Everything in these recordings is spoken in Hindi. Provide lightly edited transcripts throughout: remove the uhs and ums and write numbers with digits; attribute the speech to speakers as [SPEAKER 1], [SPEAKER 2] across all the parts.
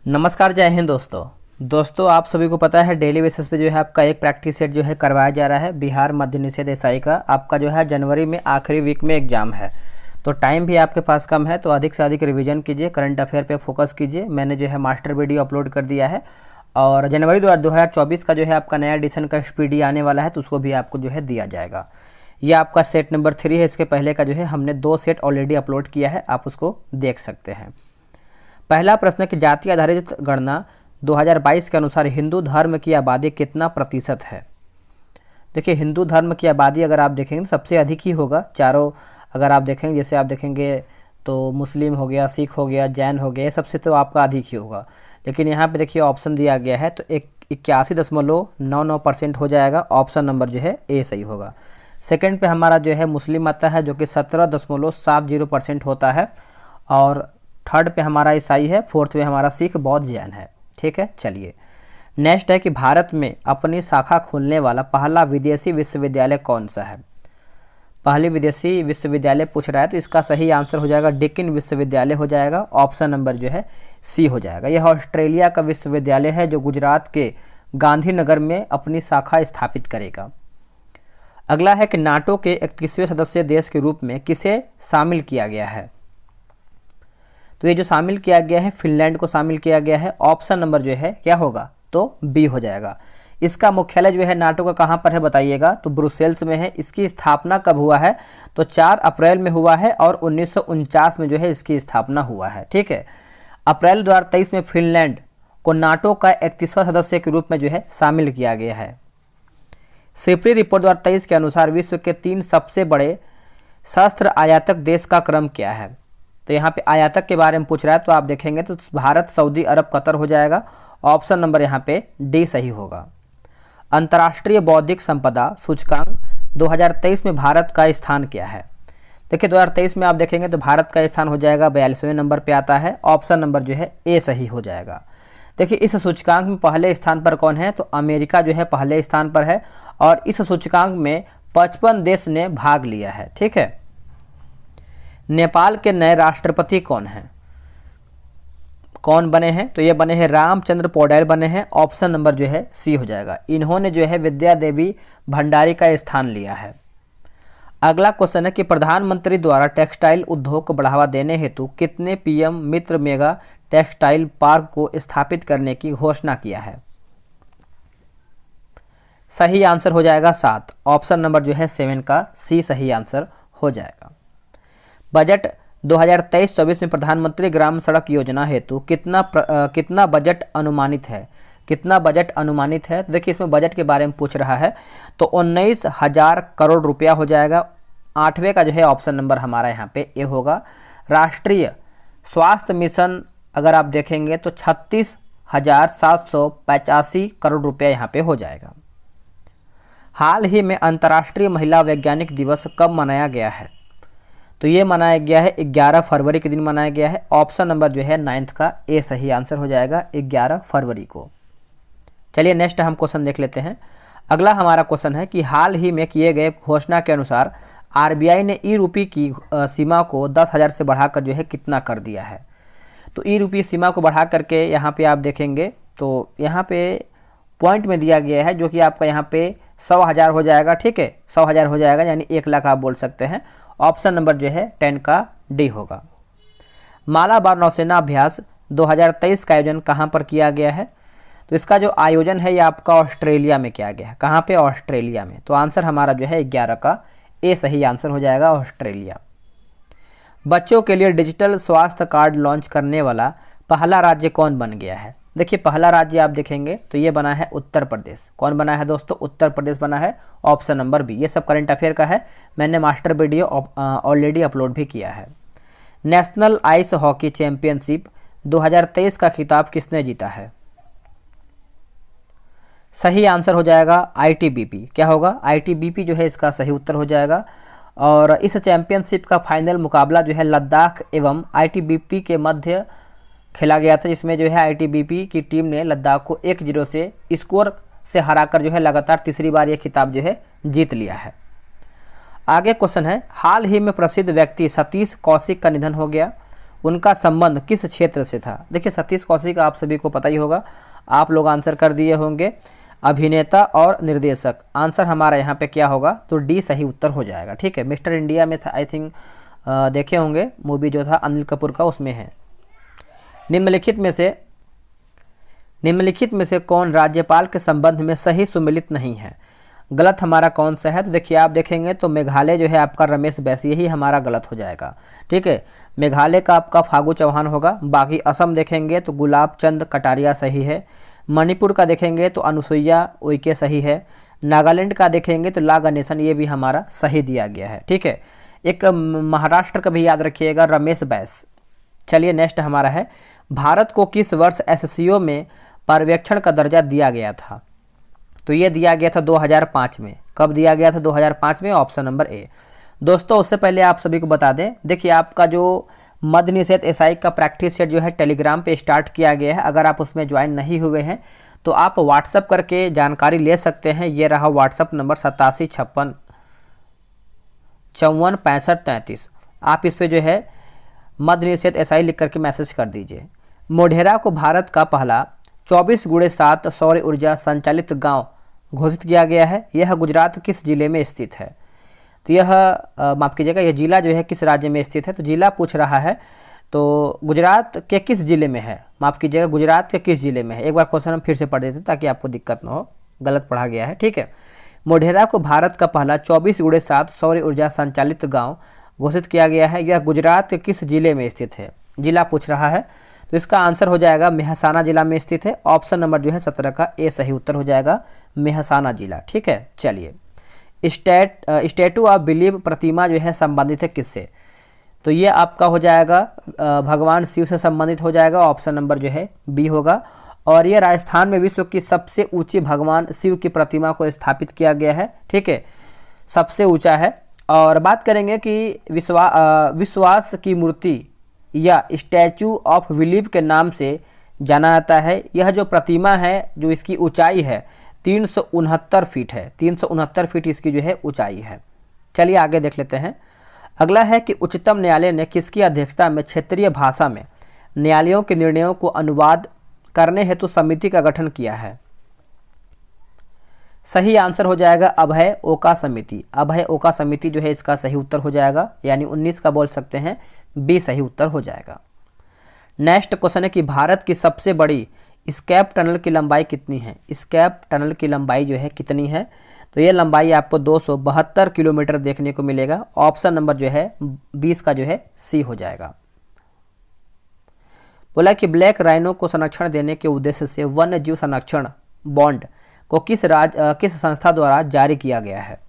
[SPEAKER 1] नमस्कार, जय हिंद दोस्तों आप सभी को पता है डेली बेसिस पे जो है आपका एक प्रैक्टिस सेट जो है करवाया जा रहा है। बिहार मद्य निषेध एसआई का आपका जो है जनवरी में आखिरी वीक में एग्जाम है, तो टाइम भी आपके पास कम है, तो अधिक से अधिक रिवीजन कीजिए, करंट अफेयर पे फोकस कीजिए। मैंने जो है मास्टर वीडियो अपलोड कर दिया है और जनवरी 2024 का जो है आपका नया एडिशन का स्पीडी आने वाला है, तो उसको भी आपको जो है दिया जाएगा। ये आपका सेट नंबर 3 है। इसके पहले का जो है हमने 2 सेट ऑलरेडी अपलोड किया है, आप उसको देख सकते हैं। पहला प्रश्न कि जाति आधारित गणना 2022 के अनुसार हिंदू धर्म की आबादी कितना प्रतिशत है। देखिए, हिंदू धर्म की आबादी अगर आप देखेंगे सबसे अधिक ही होगा। चारों अगर आप देखेंगे, जैसे आप देखेंगे तो मुस्लिम हो गया, सिख हो गया, जैन हो गया, ये सबसे तो आपका अधिक ही होगा। लेकिन यहाँ पे देखिए ऑप्शन दिया गया है तो 81.99% हो जाएगा। ऑप्शन नंबर जो है ए सही होगा। सेकंड पे हमारा जो है मुस्लिम आता है जो कि 17.70% होता है, और थर्ड पे हमारा ईसाई है, फोर्थ पे हमारा सिख, बौद्ध, जैन है। ठीक है, चलिए नेक्स्ट है कि भारत में अपनी शाखा खोलने वाला पहला विदेशी विश्वविद्यालय कौन सा है। पहली विदेशी विश्वविद्यालय पूछ रहा है, तो इसका सही आंसर हो जाएगा डेक्कन विश्वविद्यालय हो जाएगा। ऑप्शन नंबर जो है सी हो जाएगा। यह ऑस्ट्रेलिया का विश्वविद्यालय है जो गुजरात के गांधीनगर में अपनी शाखा स्थापित करेगा। अगला है कि नाटो के 31वें सदस्य देश के रूप में किसे शामिल किया गया है। तो ये जो शामिल किया गया है फिनलैंड को शामिल किया गया है। ऑप्शन नंबर जो है क्या होगा, तो बी हो जाएगा। इसका मुख्यालय जो है नाटो का कहाँ पर है बताइएगा, तो ब्रुसेल्स में है। इसकी स्थापना कब हुआ है, तो 4 अप्रैल में हुआ है और 1949 में जो है इसकी स्थापना हुआ है। ठीक है, अप्रैल 2023 में फिनलैंड को नाटो का 31वां सदस्य के रूप में जो है शामिल किया गया है। सिपरी रिपोर्ट 2023 के अनुसार विश्व के 3 सबसे बड़े शस्त्र आयातक देश का क्रम क्या है। तो यहाँ पे आयातक के बारे में पूछ रहा है, तो आप देखेंगे तो भारत, सऊदी अरब, कतर हो जाएगा। ऑप्शन नंबर यहाँ पे डी सही होगा। अंतर्राष्ट्रीय बौद्धिक संपदा सूचकांक 2023 में भारत का स्थान क्या है। देखिए 2023 में आप देखेंगे तो भारत का स्थान हो जाएगा 42वें नंबर पे आता है। ऑप्शन नंबर जो है ए सही हो जाएगा। देखिए इस सूचकांक में पहले स्थान पर कौन है, तो अमेरिका जो है पहले स्थान पर है, और इस सूचकांक में 55 देश ने भाग लिया है। ठीक है, नेपाल के नए राष्ट्रपति कौन हैं, कौन बने हैं, तो ये बने हैं रामचंद्र पौडेल बने हैं। ऑप्शन नंबर जो है सी हो जाएगा। इन्होंने जो है विद्या देवी भंडारी का स्थान लिया है। अगला क्वेश्चन है कि प्रधानमंत्री द्वारा टेक्सटाइल उद्योग को बढ़ावा देने हेतु कितने पीएम मित्र मेगा टेक्सटाइल पार्क को स्थापित करने की घोषणा किया है। सही आंसर हो जाएगा 7। ऑप्शन नंबर जो है 7 का सी सही आंसर हो जाएगा। बजट 2023-24 में प्रधानमंत्री ग्राम सड़क योजना हेतु कितना बजट अनुमानित है। कितना बजट अनुमानित है, तो देखिए इसमें बजट के बारे में पूछ रहा है, तो 19,000 करोड़ रुपया हो जाएगा। 8वें का जो है ऑप्शन नंबर हमारा यहाँ पे ए होगा। राष्ट्रीय स्वास्थ्य मिशन अगर आप देखेंगे तो 36,785 करोड़ रुपया यहाँ पे हो जाएगा। हाल ही में अंतर्राष्ट्रीय महिला वैज्ञानिक दिवस कब मनाया गया है, तो ये मनाया गया है 11 फरवरी के दिन मनाया गया है। ऑप्शन नंबर जो है 9th का ए सही आंसर हो जाएगा 11 फरवरी को। चलिए नेक्स्ट हम क्वेश्चन देख लेते हैं। अगला हमारा क्वेश्चन है कि हाल ही में किए गए घोषणा के अनुसार आरबीआई ने ई रूपी की सीमा को 10,000 से बढ़ाकर जो है कितना कर दिया है। तो ई रूपी सीमा को बढ़ा करके यहाँ पे आप देखेंगे तो यहाँ पे पॉइंट में दिया गया है, जो कि आपका यहाँ पे 100,000 हो जाएगा। ठीक है, 100,000 हो जाएगा, यानी 1 लाख आप बोल सकते हैं। ऑप्शन नंबर जो है 10 का डी होगा। मालाबार नौसेना अभ्यास 2023 का आयोजन कहाँ पर किया गया है, तो इसका जो आयोजन है ये आपका ऑस्ट्रेलिया में किया गया है। कहाँ पे, ऑस्ट्रेलिया में। तो आंसर हमारा जो है 11 का ए सही आंसर हो जाएगा, ऑस्ट्रेलिया। बच्चों के लिए डिजिटल स्वास्थ्य कार्ड लॉन्च करने वाला पहला राज्य कौन बन गया है। देखिए पहला राज्य आप देखेंगे तो ये बना है उत्तर प्रदेश। कौन बना है दोस्तों, उत्तर प्रदेश बना है। Option number B. ये सब करंट अफेयर का है, मैंने मास्टर वीडियो ऑलरेडी अपलोड भी किया है। नेशनल आइस हॉकी चैंपियनशिप 2023 का खिताब किसने जीता है। सही आंसर हो जाएगा आईटीबीपी। क्या होगा, आईटीबीपी जो है इसका सही उत्तर हो जाएगा। और इस चैंपियनशिप का फाइनल मुकाबला जो है लद्दाख एवं आईटीबीपी के मध्य खेला गया था, जिसमें जो है आईटीबीपी की टीम ने लद्दाख को 1-0 से स्कोर से हराकर जो है लगातार तीसरी बार ये खिताब जो है जीत लिया है। आगे क्वेश्चन है, हाल ही में प्रसिद्ध व्यक्ति सतीश कौशिक का निधन हो गया। उनका संबंध किस क्षेत्र से था? देखिए सतीश कौशिक आप सभी को पता ही होगा, आप लोग आंसर कर दिए होंगे। अभिनेता और निर्देशक, आंसर हमारा यहाँ पे क्या होगा? तो डी सही उत्तर हो जाएगा। ठीक है, मिस्टर इंडिया में था, आई थिंक देखे होंगे मूवी जो था अनिल कपूर का, उसमें है। निम्नलिखित में से कौन राज्यपाल के संबंध में सही सुमेलित नहीं है? गलत हमारा कौन सा है? तो देखिए आप देखेंगे तो मेघालय जो है आपका रमेश बैस, यही हमारा गलत हो जाएगा। ठीक है, मेघालय का आपका फागू चौहान होगा। बाकी असम देखेंगे तो गुलाब चंद कटारिया सही है। मणिपुर का देखेंगे तो अनुसुईया उइके सही है। नागालैंड का देखेंगे तो ला गणेशन, ये भी हमारा सही दिया गया है। ठीक है, एक महाराष्ट्र का भी याद रखिएगा, रमेश बैस। चलिए नेक्स्ट हमारा है, भारत को किस वर्ष एससीओ में पर्यवेक्षण का दर्जा दिया गया था? तो ये दिया गया था 2005 में। कब दिया गया था? 2005 में, ऑप्शन नंबर ए। दोस्तों उससे पहले आप सभी को बता दें, देखिए आपका जो मद्य निषेध एसआई का प्रैक्टिस सेट जो है टेलीग्राम पे स्टार्ट किया गया है। अगर आप उसमें ज्वाइन नहीं हुए हैं तो आप व्हाट्सअप करके जानकारी ले सकते हैं। ये रहा व्हाट्सअप नंबर 8756546533। आप इस पर जो है मद्य निषेध एसआई लिख करके मैसेज कर दीजिए। मोढेरा को भारत का पहला 24x7 सौर ऊर्जा संचालित गांव घोषित किया गया है। यह गुजरात किस जिले में स्थित है? तो यह माफ़ कीजिएगा, यह जिला जो है किस राज्य में स्थित है? तो जिला पूछ रहा है, तो गुजरात के किस जिले में है? माफ़ कीजिएगा, गुजरात के किस जिले में है? एक बार क्वेश्चन हम फिर से पढ़ देते हैं ताकि आपको दिक्कत ना हो, गलत पढ़ा गया है। ठीक है, मोढेरा को भारत का पहला 24x7 सौर ऊर्जा संचालित गाँव घोषित किया गया है। यह गुजरात के किस जिले में स्थित है? जिला पूछ रहा है, तो इसका आंसर हो जाएगा मेहसाना जिला में स्थित है। ऑप्शन नंबर जो है 17 का ए सही उत्तर हो जाएगा, मेहसाना जिला। ठीक है, चलिए स्टैटू ऑफ बिलीव प्रतिमा जो है संबंधित है किससे? तो ये आपका हो जाएगा भगवान शिव से संबंधित हो जाएगा। ऑप्शन नंबर जो है बी होगा। और ये राजस्थान में विश्व की सबसे ऊंची भगवान शिव की प्रतिमा को स्थापित किया गया है। ठीक है, सबसे ऊंचा है। और बात करेंगे कि विश्वास की मूर्ति या स्टैचू ऑफ बिलीव के नाम से जाना जाता है। यह जो प्रतिमा है, जो इसकी ऊंचाई है 369 फीट है। 369 फीट इसकी जो है ऊंचाई है। चलिए आगे देख लेते हैं। अगला है कि उच्चतम न्यायालय ने किसकी अध्यक्षता में क्षेत्रीय भाषा में न्यायालयों के निर्णयों को अनुवाद करने हेतु समिति का गठन किया है? सही आंसर हो जाएगा अभय ओका समिति। अभय ओका समिति जो है इसका सही उत्तर हो जाएगा, यानी 19 का बोल सकते हैं, बी सही उत्तर हो जाएगा। नेक्स्ट क्वेश्चन है कि भारत की सबसे बड़ी स्कैप टनल की लंबाई कितनी है? स्कैप टनल की लंबाई जो है कितनी है? तो ये लंबाई आपको 272 किलोमीटर देखने को मिलेगा। ऑप्शन नंबर जो है 20 का जो है सी हो जाएगा। बोला कि ब्लैक राइनो को संरक्षण देने के उद्देश्य से वन्य जीव संरक्षण बॉन्ड को किस संस्था द्वारा जारी किया गया है?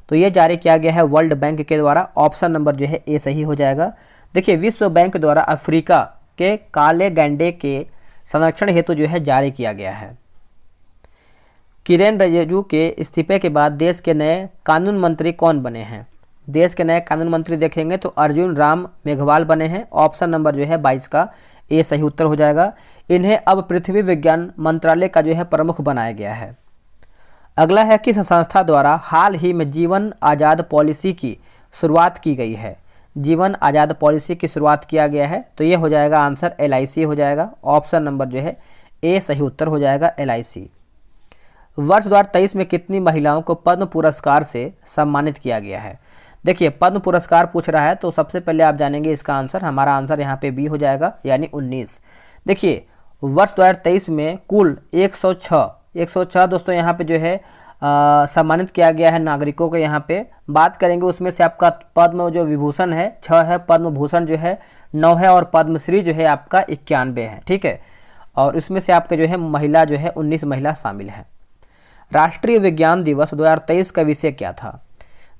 [SPEAKER 1] तो ये जारी किया गया है वर्ल्ड बैंक के द्वारा। ऑप्शन नंबर जो है ए सही हो जाएगा। देखिए विश्व बैंक द्वारा अफ्रीका के काले गैंडे के संरक्षण हेतु जो है जारी किया गया है। किरेन रिजिजू के इस्तीफे के बाद देश के नए कानून मंत्री कौन बने हैं? देश के नए कानून मंत्री देखेंगे तो अर्जुन राम मेघवाल बने हैं। ऑप्शन नंबर जो है 22 का ए सही उत्तर हो जाएगा। इन्हें अब पृथ्वी विज्ञान मंत्रालय का जो है प्रमुख बनाया गया है। अगला है किस संस्था द्वारा हाल ही में जीवन आज़ाद पॉलिसी की शुरुआत की गई है? जीवन आज़ाद पॉलिसी की शुरुआत किया गया है, तो ये हो जाएगा आंसर LIC हो जाएगा। ऑप्शन नंबर जो है ए सही उत्तर हो जाएगा LIC। वर्ष 2023 में कितनी महिलाओं को पद्म पुरस्कार से सम्मानित किया गया है? देखिए पद्म पुरस्कार पूछ रहा है, तो सबसे पहले आप जानेंगे इसका आंसर। हमारा आंसर यहाँ पे बी हो जाएगा, यानी 19। देखिए वर्ष 2023 में कुल 106 दोस्तों यहाँ पे जो है सम्मानित किया गया है नागरिकों को। यहाँ पे बात करेंगे उसमें से आपका पद्म जो विभूषण है 6 है, पद्म भूषण जो है 9 है, और पद्मश्री जो है आपका 91 है। ठीक है, और इसमें से आपके जो है महिला जो है 19 महिला शामिल है। राष्ट्रीय विज्ञान दिवस 2023 का विषय क्या था?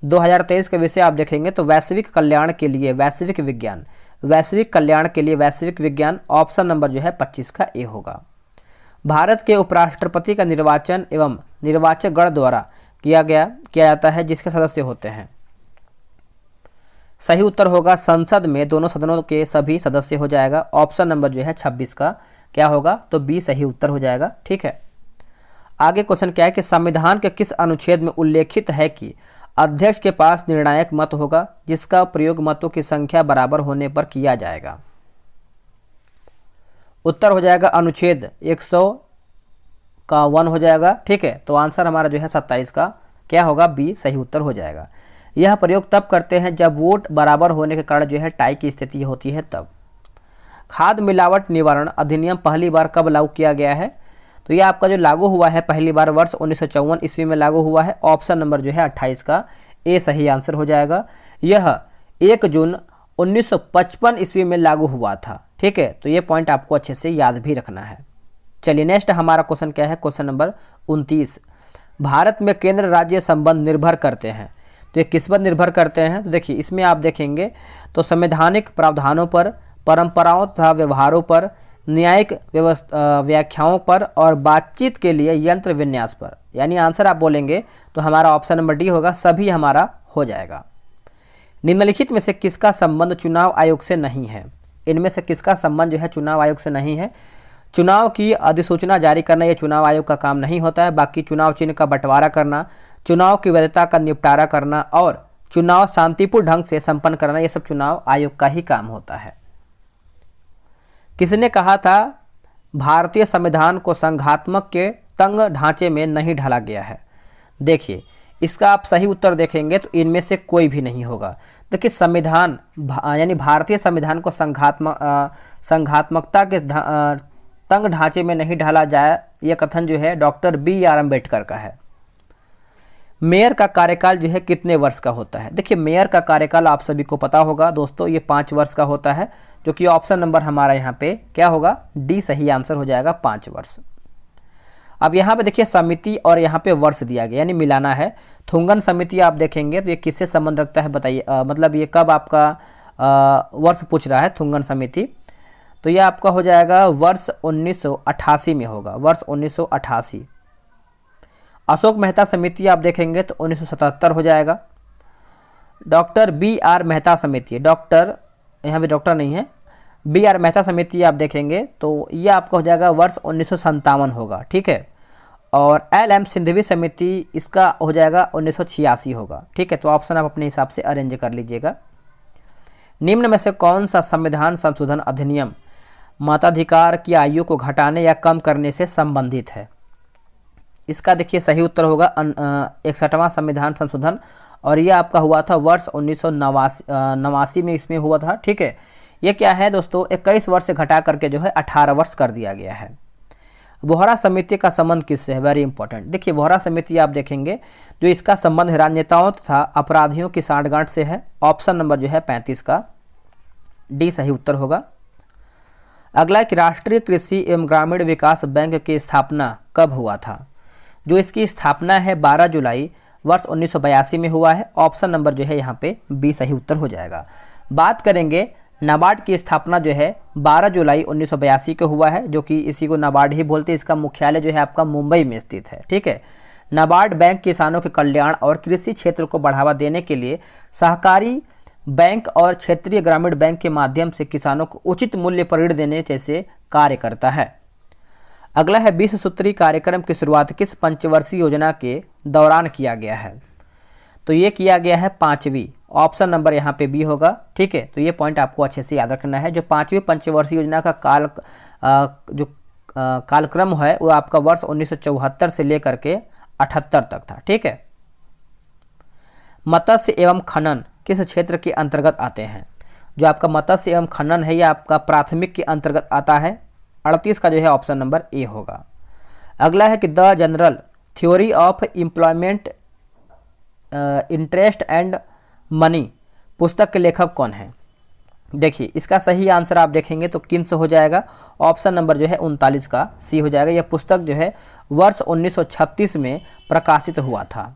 [SPEAKER 1] 2023 का विषय आप देखेंगे तो वैश्विक कल्याण के लिए वैश्विक विज्ञान, वैश्विक कल्याण के लिए वैश्विक विज्ञान। ऑप्शन नंबर जो है 25 का ए होगा। भारत के उपराष्ट्रपति का निर्वाचन एवं निर्वाचक गण द्वारा किया जाता है, जिसके सदस्य होते हैं? सही उत्तर होगा संसद में दोनों सदनों के सभी सदस्य हो जाएगा। ऑप्शन नंबर जो है 26 का क्या होगा? तो बी सही उत्तर हो जाएगा। ठीक है, आगे क्वेश्चन क्या है कि संविधान के किस अनुच्छेद में उल्लेखित है कि अध्यक्ष के पास निर्णायक मत होगा, जिसका प्रयोग मतों की संख्या बराबर होने पर किया जाएगा? उत्तर हो जाएगा अनुच्छेद 100 का 1 हो जाएगा, ठीक है। तो आंसर हमारा जो है 27 का क्या होगा, बी सही उत्तर हो जाएगा। यह प्रयोग तब करते हैं जब वोट बराबर होने के कारण जो है टाई की स्थिति होती है तब। खाद्य मिलावट निवारण अधिनियम पहली बार कब लागू किया गया है? तो यह आपका जो लागू हुआ है पहली बार वर्ष 1954 ईस्वी में लागू हुआ है। ऑप्शन नंबर जो है 28 का ए सही आंसर हो जाएगा। यह 1 जून 1955 ईस्वी में लागू हुआ था, ठीक है। तो ये पॉइंट आपको अच्छे से याद भी रखना है। चलिए नेक्स्ट हमारा क्वेश्चन क्या है, क्वेश्चन नंबर 29। भारत में केंद्र राज्य संबंध निर्भर करते हैं, तो ये किस पर निर्भर करते हैं? तो देखिए इसमें आप देखेंगे तो संवैधानिक प्रावधानों पर, परंपराओं तथा व्यवहारों पर, न्यायिक व्याख्याओं पर और बातचीत के लिए यंत्र विन्यास पर। यानी आंसर आप बोलेंगे तो हमारा ऑप्शन नंबर डी होगा, सभी हमारा हो जाएगा। निम्नलिखित में से किसका संबंध चुनाव आयोग से नहीं है? इनमें से किसका संबंध जो है चुनाव आयोग से नहीं है? चुनाव की अधिसूचना जारी करना यह चुनाव आयोग का काम नहीं होता है। बाकी चुनाव चिन्ह का बंटवारा करना, चुनाव की वैधता का निपटारा करना और चुनाव शांतिपूर्ण ढंग से संपन्न करना, यह सब चुनाव आयोग का ही काम होता है। किसने कहा था भारतीय संविधान को संघात्मक के तंग ढांचे में नहीं ढाला गया है? देखिए इसका आप सही उत्तर देखेंगे तो इनमें से कोई भी नहीं होगा। देखिए संविधान यानी भारतीय संविधान को संघात्मकता के तंग ढांचे में नहीं ढाला जाए, यह कथन जो है डॉक्टर BR अम्बेडकर का है। मेयर का कार्यकाल जो है कितने वर्ष का होता है? देखिए मेयर का कार्यकाल आप सभी को पता होगा दोस्तों, ये 5 वर्ष का होता है, जो कि ऑप्शन नंबर हमारा यहाँ पे क्या होगा, डी सही आंसर हो जाएगा, 5 वर्ष। अब यहाँ पे देखिए समिति और यहाँ पे वर्ष दिया गया, यानी मिलाना है। थुंगन समिति आप देखेंगे तो ये किससे संबंध रखता है बताइए, मतलब ये कब आपका वर्ष पूछ रहा है थुंगन समिति, तो ये आपका हो जाएगा वर्ष 1988 में होगा, वर्ष 1988। अशोक मेहता समिति आप देखेंगे तो 1977 हो जाएगा। डॉक्टर BR मेहता समिति, डॉक्टर यहाँ पे डॉक्टर नहीं है, BR मेहता समिति आप देखेंगे तो ये आपका हो जाएगा वर्ष 1957 होगा, ठीक है। और LM सिंघवी समिति इसका हो जाएगा 1986 होगा, ठीक है। तो ऑप्शन आप अपने हिसाब से अरेंज कर लीजिएगा। निम्न में से कौन सा संविधान संशोधन अधिनियम मताधिकार की आयु को घटाने या कम करने से संबंधित है? इसका देखिए सही उत्तर होगा 61वां संविधान संशोधन, और ये आपका हुआ था वर्ष 1989 में इसमें हुआ था, ठीक है। ये क्या है दोस्तों, 21 वर्ष से घटा करके जो है 18 वर्ष कर दिया गया है। वोहरा समिति का संबंध किससे है? Very important. देखिए वोहरा समिति आप देखेंगे जो इसका संबंध है राजनेताओं तथा अपराधियों की साठगांठ से है। ऑप्शन नंबर जो है 35 का डी सही उत्तर होगा। अगला कि राष्ट्रीय कृषि एवं ग्रामीण विकास बैंक की स्थापना कब हुआ था? जो इसकी स्थापना है 12 जुलाई वर्ष 1982 में हुआ है। ऑप्शन नंबर जो है यहाँ पे बी सही उत्तर हो जाएगा। बात करेंगे नाबार्ड की स्थापना जो है 12 जुलाई 1982 को हुआ है, जो कि इसी को नाबार्ड ही बोलते हैं। इसका मुख्यालय जो है आपका मुंबई में स्थित है, ठीक है। नाबार्ड बैंक किसानों के कल्याण और कृषि क्षेत्र को बढ़ावा देने के लिए सहकारी बैंक और क्षेत्रीय ग्रामीण बैंक के माध्यम से किसानों को उचित मूल्य पर ऋण देने जैसे कार्य करता है। अगला है 20 सूत्री कार्यक्रम की शुरुआत किस पंचवर्षीय योजना के दौरान किया गया है? तो ये किया गया है 5वीं, ऑप्शन नंबर यहाँ पे बी होगा, ठीक है। तो ये पॉइंट आपको अच्छे से याद रखना है। जो 5वीं पंचवर्षीय योजना का कालक्रम है वो आपका वर्ष 1974 से लेकर के 78 तक था, ठीक है। मत्स्य एवं खनन किस क्षेत्र के अंतर्गत आते हैं? जो आपका मत्स्य एवं खनन है ये आपका प्राथमिक के अंतर्गत आता है। 38 का जो है ऑप्शन नंबर ए होगा। अगला है कि the general theory of employment interest and money पुस्तक के लेखक कौन है? देखिए इसका सही आंसर आप देखेंगे तो किन्स हो जाएगा। ऑप्शन नंबर जो है 39 का सी हो जाएगा। यह पुस्तक जो है वर्ष 1936 में प्रकाशित हुआ था।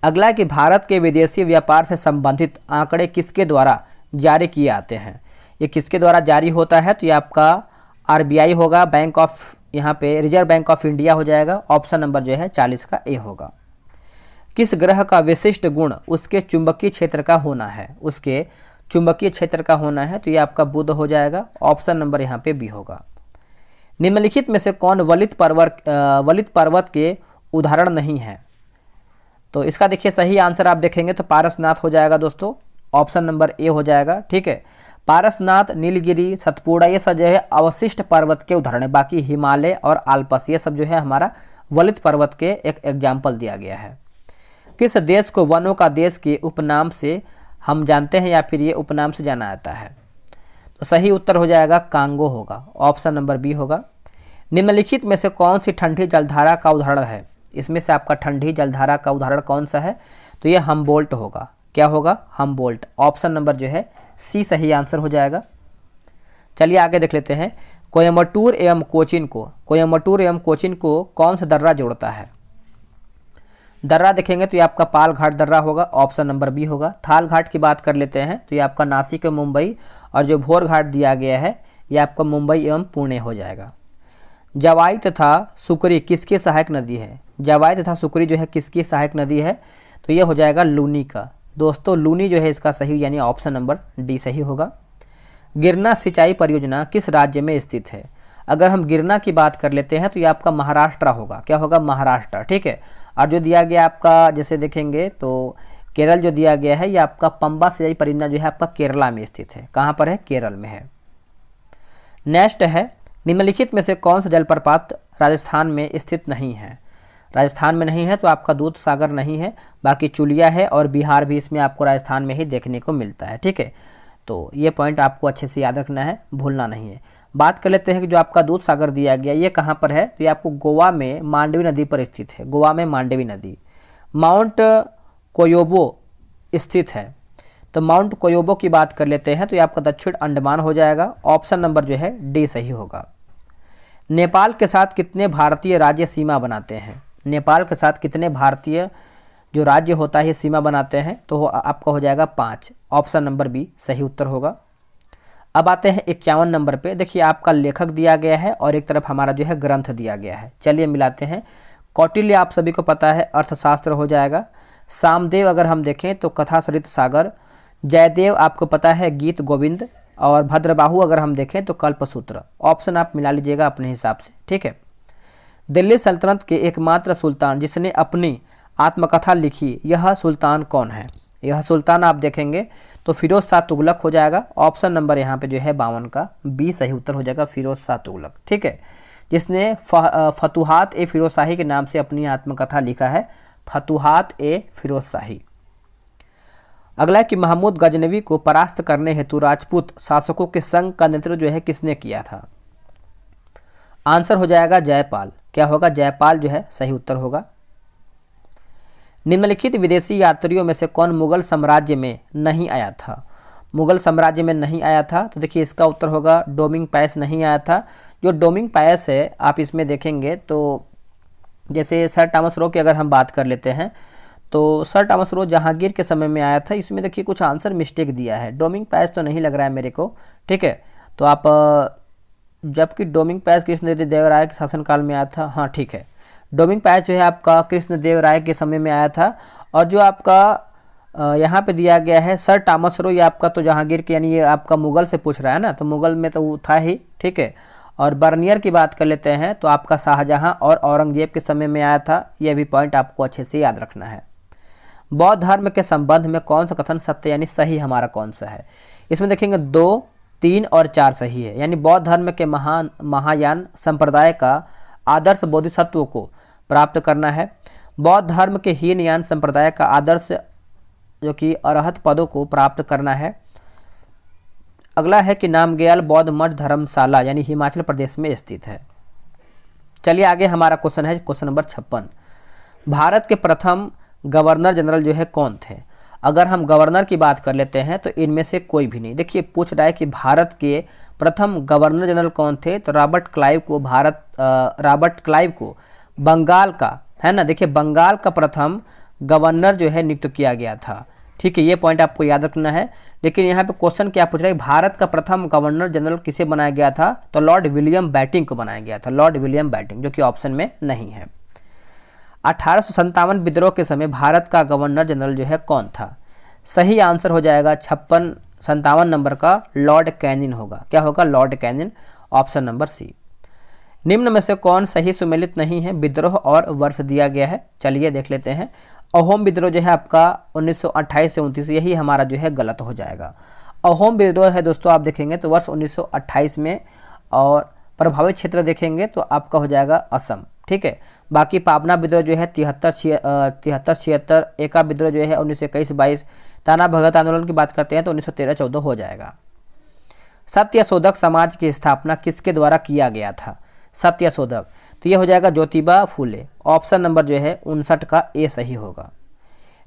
[SPEAKER 1] अगला है कि भारत के विदेशी व्यापार से संबंधित आंकड़े किसके द्वारा जारी किए आते हैं? ये किसके द्वारा जारी होता है? तो ये आपका RBI होगा, बैंक ऑफ यहाँ पे रिजर्व बैंक ऑफ इंडिया हो जाएगा। ऑप्शन नंबर जो है 40 का ए होगा। किस ग्रह का विशिष्ट गुण उसके चुंबकीय क्षेत्र का होना है? उसके चुंबकीय क्षेत्र का होना है तो ये आपका बुध हो जाएगा। ऑप्शन नंबर यहाँ पे बी होगा। निम्नलिखित में से कौन वलित पर्वत के उदाहरण नहीं है? तो इसका देखिए सही आंसर आप देखेंगे तो पारसनाथ हो जाएगा दोस्तों। ऑप्शन नंबर ए हो जाएगा, ठीक है। पारसनाथ, नीलगिरी, सतपुड़ा ये सब जो है अवशिष्ट पर्वत के उदाहरण है। बाकी हिमालय और आल्पस ये सब जो है हमारा वलित पर्वत के एक एग्जाम्पल दिया गया है। किस देश को वनों का देश के उपनाम से हम जानते हैं या फिर ये उपनाम से जाना जाता है? तो सही उत्तर हो जाएगा कांगो होगा, ऑप्शन नंबर बी होगा। निम्नलिखित में से कौन सी ठंडी जलधारा का उदाहरण है? इसमें से आपका ठंडी जलधारा का उदाहरण कौन सा है? तो ये हमबोल्ट होगा। क्या होगा? हमबोल्ट। ऑप्शन नंबर जो है सी सही आंसर हो जाएगा। चलिए आगे देख लेते हैं। कोयम्बटूर एवं कोचीन को कौन सा दर्रा जोड़ता है? दर्रा देखेंगे तो ये आपका पाल घाट दर्रा होगा, ऑप्शन नंबर बी होगा। थाल घाट की बात कर लेते हैं तो ये आपका नासिक एवं मुंबई, और जो भोर घाट दिया गया है ये आपका मुंबई एवं पुणे हो जाएगा। जवाई तथा सुकरी किसकी सहायक नदी है? जवाई तथा सुकरी जो है किसकी सहायक नदी है? तो ये हो जाएगा लूनी का। दोस्तों लूनी जो है इसका सही यानी ऑप्शन नंबर डी सही होगा। गिरना सिंचाई परियोजना किस राज्य में स्थित है? अगर हम गिरना की बात कर लेते हैं तो ये आपका महाराष्ट्र होगा। क्या होगा? महाराष्ट्र, ठीक है। और जो दिया गया आपका जैसे देखेंगे तो केरल जो दिया गया है ये आपका पंबा सिंचाई परियोजना जो है आपका केरला में स्थित है। कहाँ पर है? केरल में है। नेक्स्ट है, निम्नलिखित में से कौन सा जलप्रपात राजस्थान में स्थित नहीं है? राजस्थान में नहीं है तो आपका दूध सागर नहीं है, बाकी चुलिया है और बिहार भी इसमें आपको राजस्थान में ही देखने को मिलता है, ठीक है। तो ये पॉइंट आपको अच्छे से याद रखना है, भूलना नहीं है। बात कर लेते हैं कि जो आपका दूध सागर दिया गया ये कहाँ पर है? तो ये आपको गोवा में मांडवी नदी पर स्थित है। गोवा में मांडवी नदी। माउंट कोयोबो स्थित है, तो माउंट कोयोबो की बात कर लेते हैं तो ये आपका दक्षिण अंडमान हो जाएगा। ऑप्शन नंबर जो है डी सही होगा। नेपाल के साथ कितने भारतीय राज्य सीमा बनाते हैं? नेपाल के साथ कितने भारतीय जो राज्य होता है सीमा बनाते हैं? तो आपका हो जाएगा 5, ऑप्शन नंबर बी सही उत्तर होगा। अब आते हैं 51 नंबर पे। देखिए आपका लेखक दिया गया है और एक तरफ हमारा जो है ग्रंथ दिया गया है। चलिए मिलाते हैं। कौटिल्य आप सभी को पता है अर्थशास्त्र हो जाएगा। सामदेव अगर हम देखें तो कथा सरित सागर। जयदेव आपको पता है गीत गोविंद, और भद्रबाहु अगर हम देखें तो कल्पसूत्र। ऑप्शन आप मिला लीजिएगा अपने हिसाब से, ठीक है। दिल्ली सल्तनत के एकमात्र सुल्तान जिसने अपनी आत्मकथा लिखी यह सुल्तान कौन है? यह सुल्तान आप देखेंगे तो फिरोज शाह तुगलक हो जाएगा। ऑप्शन नंबर यहाँ पे जो है 52 का बी सही उत्तर हो जाएगा, फिरोज शाह तुगलक, ठीक है। जिसने फतुहात ए फिरोज शाही के नाम से अपनी आत्मकथा लिखा है, फतुहात ए फिरोज शाही। अगला है कि महमूद गजनवी को परास्त करने हेतु राजपूत शासकों के संघ का नेतृत्व जो है किसने किया था? आंसर हो जाएगा जयपाल। क्या होगा? जयपाल जो है सही उत्तर होगा। निम्नलिखित विदेशी यात्रियों में से कौन मुगल साम्राज्य में नहीं आया था? मुगल साम्राज्य में नहीं आया था तो देखिए इसका उत्तर होगा डोमिंग पायस नहीं आया था। जो डोमिंग पायस है आप इसमें देखेंगे तो जैसे सर थॉमस रो की अगर हम बात कर लेते हैं तो सर थॉमस रो जहांगीर के समय में आया था। इसमें देखिए कुछ आंसर मिस्टेक दिया है, डोमिंग पायस तो नहीं लग रहा है मेरे को, ठीक है। तो आप जबकि डोमिंग पायस कृष्णदेव राय के शासनकाल में आया था, हाँ ठीक है। डोमिंग पायस जो है आपका कृष्णदेव राय के समय में आया था। और जो आपका यहाँ पे दिया गया है सर थॉमस रो, ये आपका तो जहांगीर के यानी ये आपका मुगल से पूछ रहा है ना, तो मुगल में तो वो था ही, ठीक है। और बर्नियर की बात कर लेते हैं तो आपका शाहजहां और औरंगजेब के समय में आया था। यह भी पॉइंट आपको अच्छे से याद रखना है। बौद्ध धर्म के संबंध में कौन सा कथन सत्य यानी सही हमारा कौन सा है? इसमें देखेंगे 2, 3 और 4 सही है। यानी बौद्ध धर्म के महायान संप्रदाय का आदर्श बोधिसत्व को प्राप्त करना है। बौद्ध धर्म के हीनयान संप्रदाय का आदर्श जो कि अरहत पदों को प्राप्त करना है। अगला है कि नामग्याल बौद्ध मठ धर्मशाला यानी हिमाचल प्रदेश में स्थित है। चलिए आगे हमारा क्वेश्चन है क्वेश्चन नंबर 56। भारत के प्रथम गवर्नर जनरल जो है कौन थे? अगर हम गवर्नर की बात कर लेते हैं तो इनमें से कोई भी नहीं। देखिए पूछ रहा है कि भारत के प्रथम गवर्नर जनरल कौन थे, तो रॉबर्ट क्लाइव को बंगाल का है ना, देखिए बंगाल का प्रथम गवर्नर जो है नियुक्त किया गया था, ठीक है। ये पॉइंट आपको याद रखना है। लेकिन यहाँ पे क्वेश्चन क्या पूछ रहा है, भारत का प्रथम गवर्नर जनरल किसे बनाया गया था? तो लॉर्ड विलियम बैटिंग को बनाया गया था, लॉर्ड विलियम बैटिंग, जो कि ऑप्शन में नहीं है। 1857 विद्रोह के समय भारत का गवर्नर जनरल जो है कौन था? सही आंसर हो जाएगा 57 नंबर का लॉर्ड कैनिन होगा। क्या होगा? Lord Canning, option number C. निम्न में से कौन सही सुमेलित नहीं है? विद्रोह और वर्ष दिया गया है, चलिए देख लेते हैं। अहोम विद्रोह जो है आपका 1928 से 29, यही हमारा जो है गलत हो जाएगा। अहोम विद्रोह है दोस्तों, आप देखेंगे तो वर्ष 1928 में, और प्रभावित क्षेत्र देखेंगे तो आपका हो जाएगा असम। ठीक है, बाकी पाबना विद्रोह जो है 73-76, एका विद्रोह जो है 1921-22, ताना भगत आंदोलन की बात करते हैं तो 1913-14 हो जाएगा। सत्यशोधक समाज की स्थापना किसके द्वारा किया गया था? सत्यशोधक, तो ये हो जाएगा ज्योतिबा फूले। ऑप्शन नंबर जो है 59 का ए सही होगा।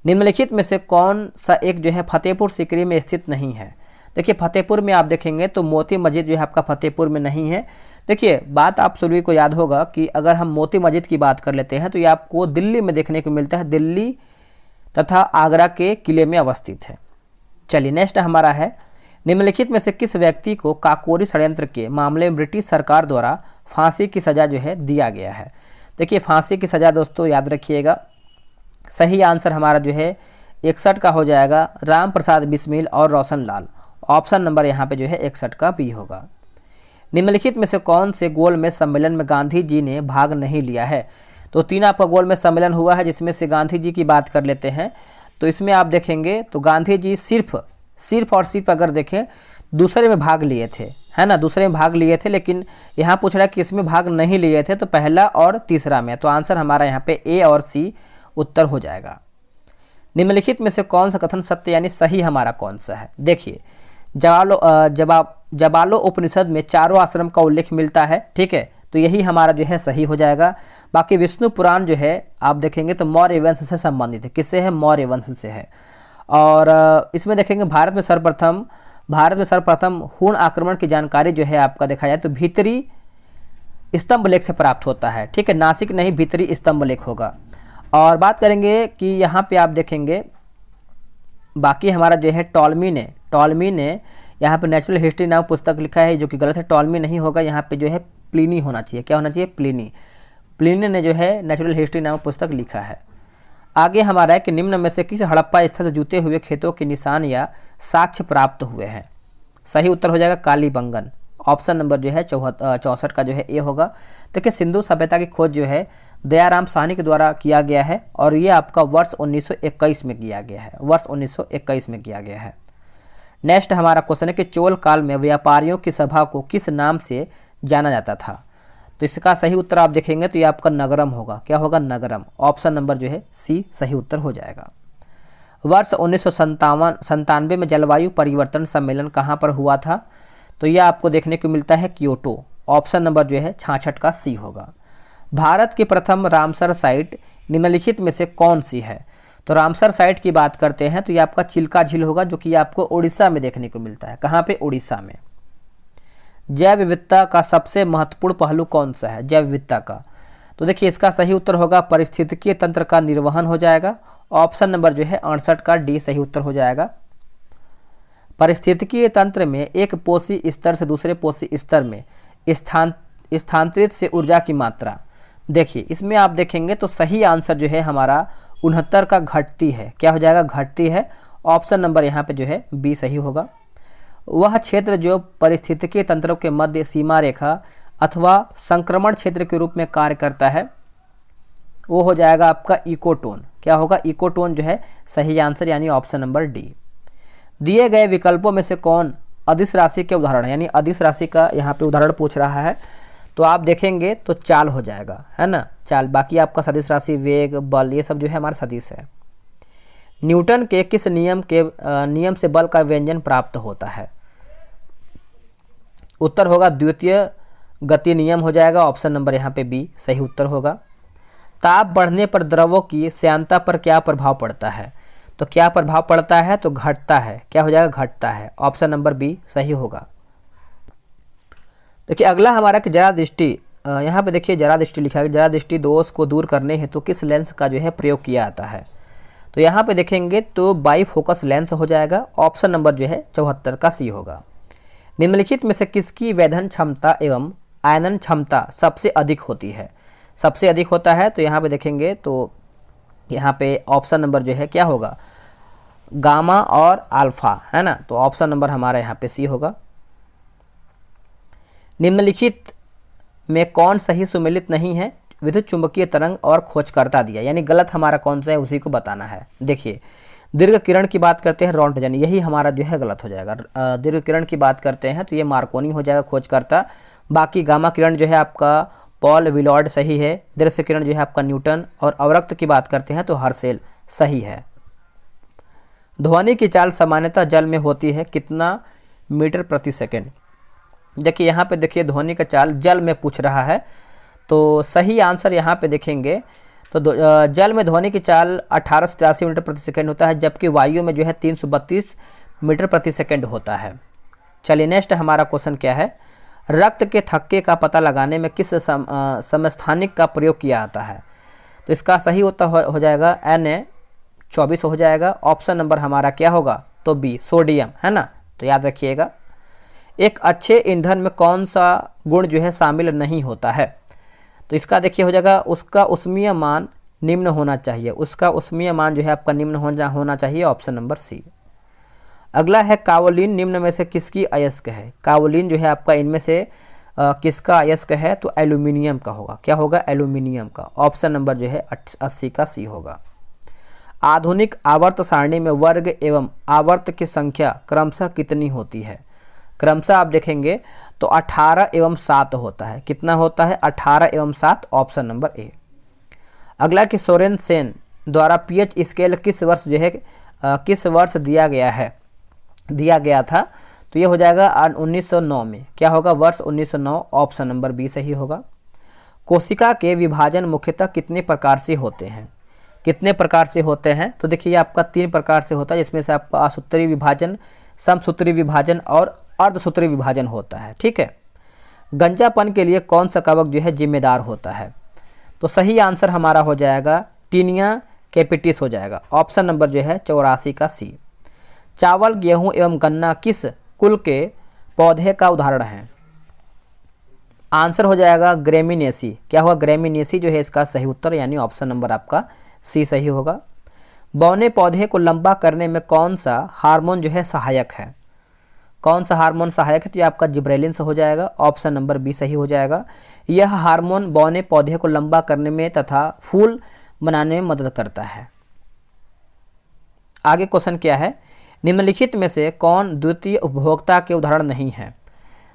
[SPEAKER 1] निम्नलिखित में से कौन सा एक जो है फतेहपुर सीकरी में स्थित नहीं है? देखिए फतेहपुर में आप देखेंगे तो मोती मस्जिद जो है आपका फतेहपुर में नहीं है। देखिए बात आप सभी को याद होगा कि अगर हम मोती मस्जिद की बात कर लेते हैं तो ये आपको दिल्ली में देखने को मिलता है, दिल्ली तथा आगरा के किले में अवस्थित है। चलिए नेक्स्ट हमारा है, निम्नलिखित में से किस व्यक्ति को काकोरी षड्यंत्र के मामले में ब्रिटिश सरकार द्वारा फांसी की सजा जो है दिया गया है? देखिए फांसी की सजा दोस्तों याद रखिएगा, सही आंसर हमारा जो है 61 का हो जाएगा, राम प्रसाद बिस्मिल और रोशन लाल। ऑप्शन नंबर यहाँ पे जो है 61 का बी होगा। निम्नलिखित में से कौन से गोलमेज सम्मेलन में गांधी जी ने भाग नहीं लिया है? तो 3 आपका गोलमेज सम्मेलन हुआ है, जिसमें से गांधी जी की बात कर लेते हैं तो इसमें आप देखेंगे तो गांधी जी सिर्फ और सिर्फ अगर देखें दूसरे में भाग लिए थे, है ना, दूसरे में भाग लिए थे, लेकिन यहाँ पूछ रहा है कि इसमें भाग नहीं लिए थे, तो पहला और तीसरा में, तो आंसर हमारा यहाँ पे ए और सी उत्तर हो जाएगा। निम्नलिखित में से कौन सा कथन सत्य यानी सही हमारा कौन सा है? देखिए जबालो उपनिषद में चारों आश्रम का उल्लेख मिलता है। ठीक है, तो यही हमारा जो है सही हो जाएगा। बाकी विष्णु पुराण जो है आप देखेंगे तो मौर्य वंश से संबंधित है। किससे है? मौर्य वंश से है। और इसमें देखेंगे भारत में सर्वप्रथम हूण आक्रमण की जानकारी जो है आपका देखा जाए तो भीतरी स्तंभ लेख से प्राप्त होता है। ठीक है, नासिक नहीं, भीतरी स्तंभ लेख होगा। और बात करेंगे कि यहाँ पे आप देखेंगे बाकी हमारा जो है टॉलमी ने यहाँ पे नेचुरल हिस्ट्री नाम पुस्तक लिखा है, जो कि गलत है, टॉलमी नहीं होगा, यहाँ पे जो है प्लिनी होना चाहिए। क्या होना चाहिए? प्लिनी ने जो है नेचुरल हिस्ट्री नाम पुस्तक लिखा है। आगे हमारा है कि निम्न में से किस हड़प्पा स्थल से जुते हुए खेतों के निशान या साक्ष्य प्राप्त हुए हैं? सही उत्तर हो जाएगा कालीबंगन। ऑप्शन नंबर जो है 64 का जो है ए होगा। देखिए सिंधु सभ्यता की खोज जो है दयाराम साहनी के द्वारा किया गया है, और ये आपका वर्ष 1921 में किया गया है, वर्ष 1921 में किया गया है। नेक्स्ट हमारा क्वेश्चन है कि चोल काल में व्यापारियों की सभा को किस नाम से जाना जाता था? तो इसका सही उत्तर आप देखेंगे तो ये आपका नगरम होगा। क्या होगा? नगरम। ऑप्शन नंबर जो है सी सही उत्तर हो जाएगा। वर्ष 1997 में जलवायु परिवर्तन सम्मेलन कहाँ पर हुआ था? तो यह आपको देखने को मिलता है क्योटो। ऑप्शन नंबर जो है 66 का सी होगा। भारत की प्रथम रामसर साइट निम्नलिखित में से कौन सी है? तो रामसर साइट की बात करते हैं तो ये आपका चिल्का झील होगा, जो कि आपको उड़ीसा में देखने को मिलता है। कहाँ पे? उड़ीसा में। जैव विविधता का सबसे महत्वपूर्ण पहलू कौन सा है? जैव विविधता का, तो देखिए इसका सही उत्तर होगा पारिस्थितिकीय तंत्र का निर्वहन हो जाएगा। ऑप्शन नंबर जो है 68 का डी सही उत्तर हो जाएगा। पारिस्थितिकीय तंत्र में एक पोषी स्तर से दूसरे पोषी स्तर में स्थानांतरित से ऊर्जा की मात्रा, देखिए इसमें आप देखेंगे तो सही आंसर जो है हमारा 69 का घटती है। क्या हो जाएगा? घटती है। ऑप्शन नंबर यहाँ पे जो है बी सही होगा। वह क्षेत्र जो पारिस्थितिकीय तंत्रों के मध्य सीमा रेखा अथवा संक्रमण क्षेत्र के रूप में कार्य करता है, वो हो जाएगा आपका इकोटोन। क्या होगा? इकोटोन जो है सही आंसर, यानी ऑप्शन नंबर डी। दिए गए विकल्पों में से कौन अदिश राशि के उदाहरण है? यानी अदिश राशि का यहाँ पे उदाहरण पूछ रहा है, तो आप देखेंगे तो चाल हो जाएगा, है ना, चाल। बाकी आपका सदिश राशि, वेग, बल, ये सब जो है हमारा सदिश है। न्यूटन के किस नियम से बल का व्यंजन प्राप्त होता है? उत्तर होगा द्वितीय गति नियम हो जाएगा। ऑप्शन नंबर यहाँ पे बी सही उत्तर होगा। ताप बढ़ने पर द्रवों की श्यानता पर क्या प्रभाव पड़ता है? तो क्या प्रभाव पड़ता है? तो घटता है। क्या हो जाएगा? घटता है। ऑप्शन नंबर बी सही होगा। देखिए अगला हमारा कि जरा दृष्टि, यहाँ पे देखिए जरा दृष्टि लिखा है। जरा दृष्टि दोष को दूर करने हेतु तो किस लेंस का जो है प्रयोग किया जाता है? तो यहाँ पे देखेंगे तो बाई फोकस लेंस हो जाएगा। ऑप्शन नंबर जो है 74 का सी होगा। निम्नलिखित में से किसकी वेधन क्षमता एवं आयनन क्षमता सबसे अधिक होती है? सबसे अधिक होता है तो यहाँ पे देखेंगे तो यहाँ पे ऑप्शन नंबर जो है क्या होगा? गामा और अल्फा, है ना, तो ऑप्शन नंबर हमारा यहाँ पे सी होगा। निम्नलिखित में कौन सही सुमेलित नहीं है? विद्युत चुंबकीय तरंग और खोजकर्ता दिया, यानी गलत हमारा कौन सा है उसी को बताना है। देखिए दीर्घ किरण की बात करते हैं रोंटगन, यही हमारा जो है गलत हो जाएगा। दीर्घ किरण की बात करते हैं तो ये मार्कोनी हो जाएगा खोजकर्ता। बाकी गामा किरण जो है आपका पॉल विलॉर्ड सही है। दृश्य किरण जो है आपका न्यूटन। और अवरक्त की बात करते हैं तो हर्शेल सही है। ध्वनि की चाल सामान्यतः जल में होती है कितना मीटर प्रति सेकेंड। देखिए यहाँ पे देखिए ध्वनि का चाल जल में पूछ रहा है, तो सही आंसर यहाँ पे देखेंगे तो जल में ध्वनि की चाल 1883 मीटर प्रति सेकेंड होता है, जबकि वायु में जो है 332 मीटर प्रति सेकेंड होता है। चलिए नेक्स्ट हमारा क्वेश्चन क्या है, रक्त के थक्के का पता लगाने में किस समस्थानिक का प्रयोग किया जाता है। तो इसका सही उत्तर हो जाएगा Na24 हो जाएगा। ऑप्शन नंबर हमारा क्या होगा, तो बी सोडियम है ना, तो याद रखिएगा। एक अच्छे ईंधन में कौन सा गुण जो है शामिल नहीं होता है, तो इसका देखिए हो जाएगा उसका ऊष्मीय मान निम्न होना चाहिए। उसका ऊष्मीय मान जो है आपका निम्न होना चाहिए, ऑप्शन नंबर सी। अगला है काओलिन निम्न में से किसकी अयस्क है। काओलिन जो है आपका इनमें से किसका अयस्क है, तो एल्यूमिनियम का होगा। क्या होगा, एल्यूमिनियम का। ऑप्शन नंबर जो है 80 का सी होगा। आधुनिक आवर्त सारणी में वर्ग एवं आवर्त की संख्या क्रमशः कितनी होती है। क्रमशः आप देखेंगे तो 18 एवं 7 होता है। कितना होता है, 18 एवं 7, ऑप्शन नंबर ए। अगला कि सोरेन सेन द्वारा पीएच स्केल किस वर्ष जो है किस वर्ष दिया गया था, तो ये हो जाएगा 1909 में। क्या होगा, वर्ष 1909, ऑप्शन नंबर बी सही होगा। कोशिका के विभाजन मुख्यतः कितने प्रकार से होते हैं। कितने प्रकार से होते हैं, तो देखिए आपका 3 प्रकार से होता है, जिसमें से आपका असूत्री विभाजन, समसूत्री विभाजन और अर्धसूत्री विभाजन होता है। ठीक है। गंजापन के लिए कौन सा कवक जो है जिम्मेदार होता है, तो सही आंसर हमारा हो जाएगा टीनिया कैपिटिस हो जाएगा। ऑप्शन नंबर जो है 84 का सी। चावल, गेहूं एवं गन्ना किस कुल के पौधे का उदाहरण है। आंसर हो जाएगा ग्रेमिनेसी। क्या होगा, ग्रेमिनेसी जो है इसका सही उत्तर, यानी ऑप्शन नंबर आपका सी सही होगा। बौने पौधे को लंबा करने में कौन सा हार्मोन जो है सहायक है। कौन सा हार्मोन सहायक है, तो ये आपका जिब्रेलिन से हो जाएगा। ऑप्शन नंबर बी सही हो जाएगा। यह हार्मोन बौने पौधे को लंबा करने में तथा फूल बनाने में मदद करता है। आगे क्वेश्चन क्या है, निम्नलिखित में से कौन द्वितीय उपभोक्ता के उदाहरण नहीं है।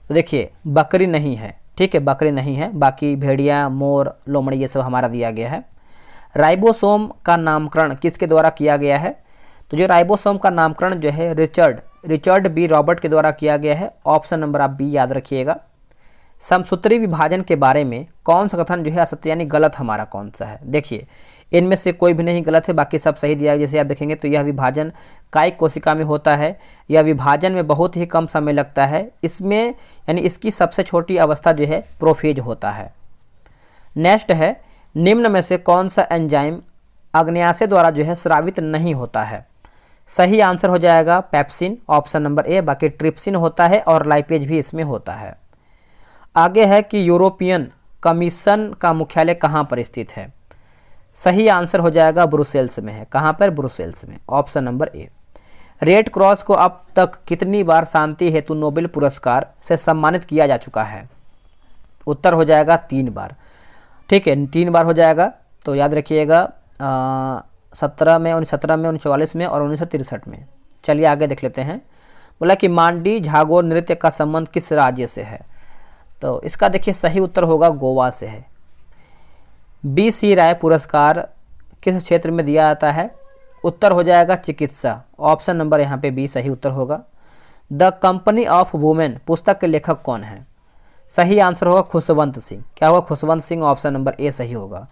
[SPEAKER 1] तो देखिए बकरी नहीं है, ठीक है, बकरी नहीं है। बाकी भेड़िया, मोर, लोमड़ी ये सब हमारा दिया गया है। राइबोसोम का नामकरण किसके द्वारा किया गया है, तो जो राइबोसोम का नामकरण जो है रिचर्ड बी रॉबर्ट के द्वारा किया गया है। ऑप्शन नंबर आप बी याद रखिएगा। समसूत्री विभाजन के बारे में कौन सा कथन जो है असत्य यानी गलत हमारा कौन सा है। देखिए इनमें से कोई भी नहीं गलत है, बाकी सब सही दिया है। जैसे आप देखेंगे तो यह विभाजन कायिक कोशिका में होता है। यह विभाजन में बहुत ही कम समय लगता है। इसमें यानी इसकी सबसे छोटी अवस्था जो है प्रोफेज होता है। नेक्स्ट है, निम्न में से कौन सा एंजाइम अग्न्याशय द्वारा जो है स्रावित नहीं होता है। सही आंसर हो जाएगा पेप्सिन, ऑप्शन नंबर ए। बाकी ट्रिप्सिन होता है और लाइपेज भी इसमें होता है। आगे है कि यूरोपियन कमीशन का मुख्यालय कहाँ पर स्थित है। सही आंसर हो जाएगा ब्रुसेल्स में है। कहाँ पर, ब्रुसेल्स में, option number A. Red cross को अब तक कितनी बार शांति हेतु नोबेल पुरस्कार से सम्मानित किया जा चुका है। उत्तर हो जाएगा 3 बार। ठीक है, 3 बार हो जाएगा। तो याद रखिएगा 17 में, 1944 में और 1963 में। चलिए आगे देख लेते हैं। बोला कि मांडी झागोर नृत्य का संबंध किस राज्य से है, तो इसका देखिए सही उत्तर होगा गोवा से है। BC राय पुरस्कार किस क्षेत्र में दिया जाता है। उत्तर हो जाएगा चिकित्सा। ऑप्शन नंबर यहाँ पे बी सही उत्तर होगा। द कंपनी ऑफ वुमेन पुस्तक के लेखक कौन है। सही आंसर होगा खुशवंत सिंह। क्या होगा, Khushwant Singh, option number A सही होगा।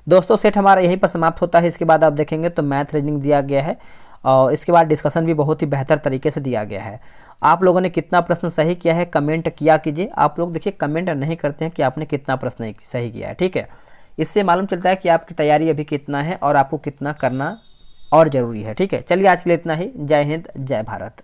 [SPEAKER 1] दोस्तों सेट हमारा यहीं पर समाप्त होता है। इसके बाद आप देखेंगे तो मैथ रीजनिंग दिया गया है और इसके बाद डिस्कशन भी बहुत ही बेहतर तरीके से दिया गया है। आप लोगों ने कितना प्रश्न सही किया है कमेंट किया कीजिए। आप लोग देखिए कमेंट नहीं करते हैं कि आपने कितना प्रश्न सही किया है। ठीक है, इससे मालूम चलता है कि आपकी तैयारी अभी कितना है और आपको कितना करना और ज़रूरी है। ठीक है, चलिए आज के लिए इतना ही। जय हिंद, जय भारत।